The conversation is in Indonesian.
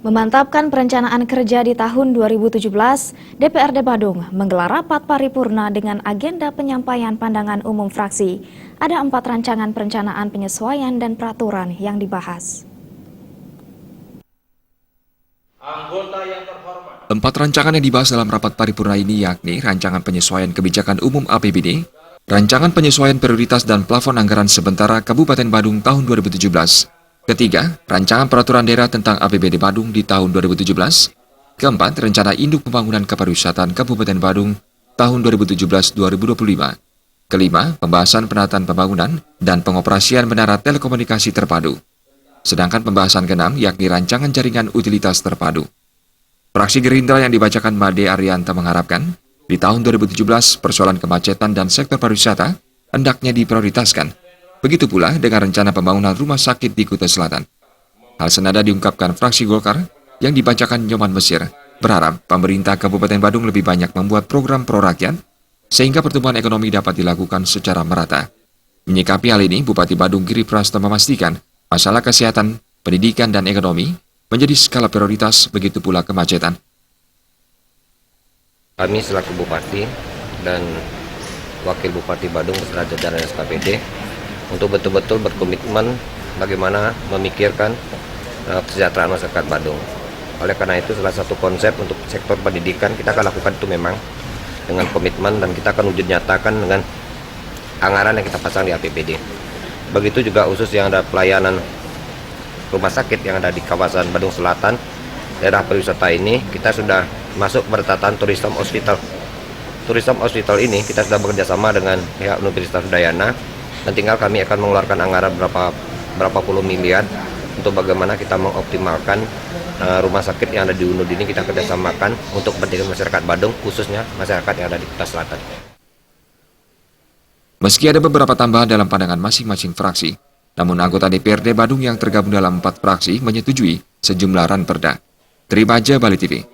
Memantapkan perencanaan kerja di tahun 2017, DPRD Badung menggelar rapat paripurna dengan agenda penyampaian pandangan umum fraksi. Ada 4 rancangan perencanaan penyesuaian dan peraturan yang dibahas. 4 rancangan yang dibahas dalam rapat paripurna ini yakni rancangan penyesuaian kebijakan umum APBD, rancangan penyesuaian prioritas dan plafon anggaran sementara Kabupaten Badung tahun 2017. Ketiga, rancangan peraturan daerah tentang APBD Badung di tahun 2017. Keempat, rencana induk pembangunan kepariwisataan Kabupaten Badung tahun 2017-2025. Kelima, pembahasan penataan pembangunan dan pengoperasian menara telekomunikasi terpadu. Sedangkan pembahasan keenam yakni rancangan jaringan utilitas terpadu. Fraksi Gerindra yang dibacakan Made Arianta mengharapkan, di tahun 2017 persoalan kemacetan dan sektor pariwisata hendaknya diprioritaskan. Begitu pula dengan rencana pembangunan rumah sakit di Kutai Selatan. Hal senada diungkapkan fraksi Golkar yang dibacakan Nyoman Mesir, berharap pemerintah Kabupaten Badung lebih banyak membuat program pro-rakyat sehingga pertumbuhan ekonomi dapat dilakukan secara merata. Menyikapi hal ini, Bupati Badung Giri Prasto memastikan masalah kesehatan, pendidikan, dan ekonomi menjadi skala prioritas, begitu pula kemacetan. Kami selaku Bupati dan Wakil Bupati Badung beserta jajaran SKPD untuk betul-betul berkomitmen bagaimana memikirkan kesejahteraan masyarakat Badung. Oleh karena itu, salah satu konsep untuk sektor pendidikan kita akan lakukan itu memang dengan komitmen dan kita akan wujud nyatakan dengan anggaran yang kita pasang di APBD. Begitu juga khusus yang ada pelayanan rumah sakit yang ada di kawasan Badung Selatan, daerah pariwisata ini kita sudah masuk pertatan tourism hospital. Tourism hospital ini kita sudah bekerjasama dengan pihak Universitas Udayana dan tinggal kami akan mengeluarkan anggaran berapa puluh miliar untuk bagaimana kita mengoptimalkan rumah sakit yang ada di UNUD ini kita kerjasamakan untuk kepentingan masyarakat Badung, khususnya masyarakat yang ada di Kutai Selatan. Meski ada beberapa tambahan dalam pandangan masing-masing fraksi, namun anggota DPRD Badung yang tergabung dalam 4 fraksi menyetujui sejumlah ranperda. Terima aja Bali TV.